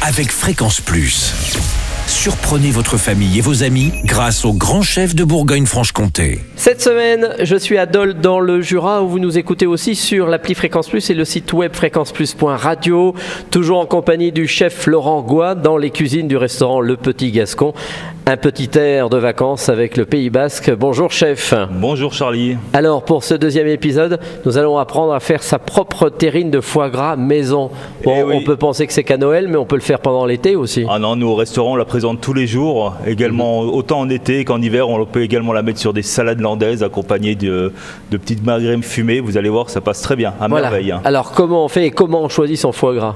avec Fréquence Plus. Surprenez votre famille et vos amis grâce au grand chef de Bourgogne-Franche-Comté. Cette semaine, je suis à Dole dans le Jura où vous nous écoutez aussi sur l'appli Fréquence Plus et le site web fréquenceplus.radio. Toujours en compagnie du chef Laurent Goy dans les cuisines du restaurant Le Petit Gascon. Un petit air de vacances avec le Pays Basque. Bonjour chef. Bonjour Charlie. Alors pour ce deuxième épisode, nous allons apprendre à faire sa propre terrine de foie gras maison. Bon, oui. On peut penser que c'est qu'à Noël, mais on peut le faire pendant l'été aussi. Ah non, nous au restaurant on la présente tous les jours, également autant en été qu'en hiver. On peut également la mettre sur des salades landaises accompagnées de petites magrèmes fumées. Vous allez voir, ça passe très bien, à merveille. Alors comment on fait et comment on choisit son foie gras?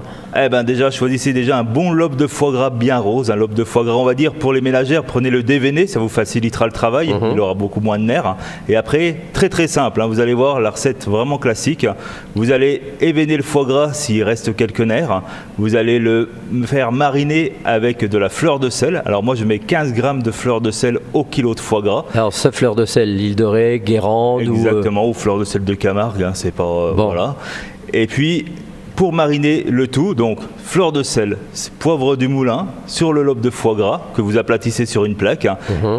Déjà, choisissez déjà un bon lobe de foie gras bien rose. Un lobe de foie gras, on va dire, pour les ménagères, prenez le déveiné, ça vous facilitera le travail, il aura beaucoup moins de nerfs. Et après, très très simple, vous allez voir la recette vraiment classique. Vous allez éveiner le foie gras s'il reste quelques nerfs. Vous allez le faire mariner avec de la fleur de sel. Alors moi, je mets 15 grammes de fleur de sel au kilo de foie gras. Alors ce fleur de sel, l'île de Ré, Guérande Exactement, ou fleur de sel de Camargue, c'est pas... Bon. Voilà. Et puis... Pour mariner le tout, donc fleur de sel, poivre du moulin sur le lobe de foie gras que vous aplatissez sur une plaque.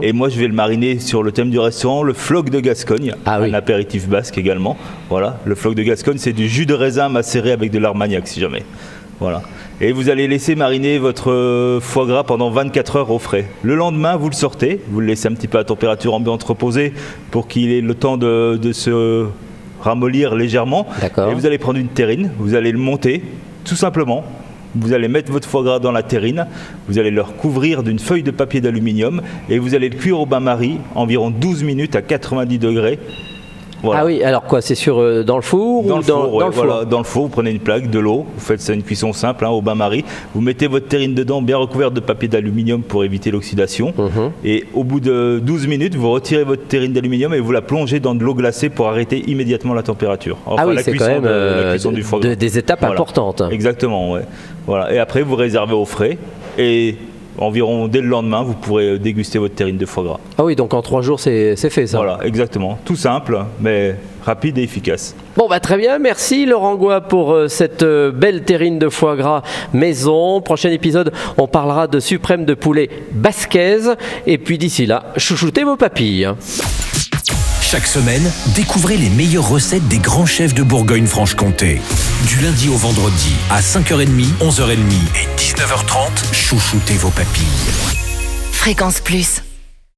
Et moi je vais le mariner sur le thème du restaurant, le floc de Gascogne, un apéritif basque également. Voilà, le floc de Gascogne, c'est du jus de raisin macéré avec de l'armagnac si jamais. Voilà. Et vous allez laisser mariner votre foie gras pendant 24 heures au frais. Le lendemain, vous le sortez, vous le laissez un petit peu à température ambiante reposée pour qu'il ait le temps de se ramollir légèrement. D'accord. Et vous allez prendre une terrine, vous allez le monter tout simplement. Vous allez mettre votre foie gras dans la terrine, vous allez le recouvrir d'une feuille de papier d'aluminium et vous allez le cuire au bain-marie environ 12 minutes à 90 degrés. Voilà. Ah oui, alors quoi, c'est dans le four dans ou le four, dans le four? Voilà, dans le four, vous prenez une plaque, de l'eau, vous faites ça une cuisson simple au bain-marie, vous mettez votre terrine dedans bien recouverte de papier d'aluminium pour éviter l'oxydation et au bout de 12 minutes, vous retirez votre terrine d'aluminium et vous la plongez dans de l'eau glacée pour arrêter immédiatement la température. Enfin, oui, c'est quand même la cuisson du foie gras. des étapes importantes. Exactement, ouais. Voilà. Et après, vous réservez au frais et environ dès le lendemain, vous pourrez déguster votre terrine de foie gras. Ah oui, donc en 3 jours, c'est fait ça. Voilà, exactement. Tout simple, mais rapide et efficace. Bon, très bien. Merci Laurent Goy pour cette belle terrine de foie gras maison. Prochain épisode, on parlera de suprême de poulet basquaise. Et puis d'ici là, chouchoutez vos papilles. Chaque semaine, découvrez les meilleures recettes des grands chefs de Bourgogne-Franche-Comté. Du lundi au vendredi, à 5h30, 11h30 et 19h30, chouchoutez vos papilles. Fréquence Plus.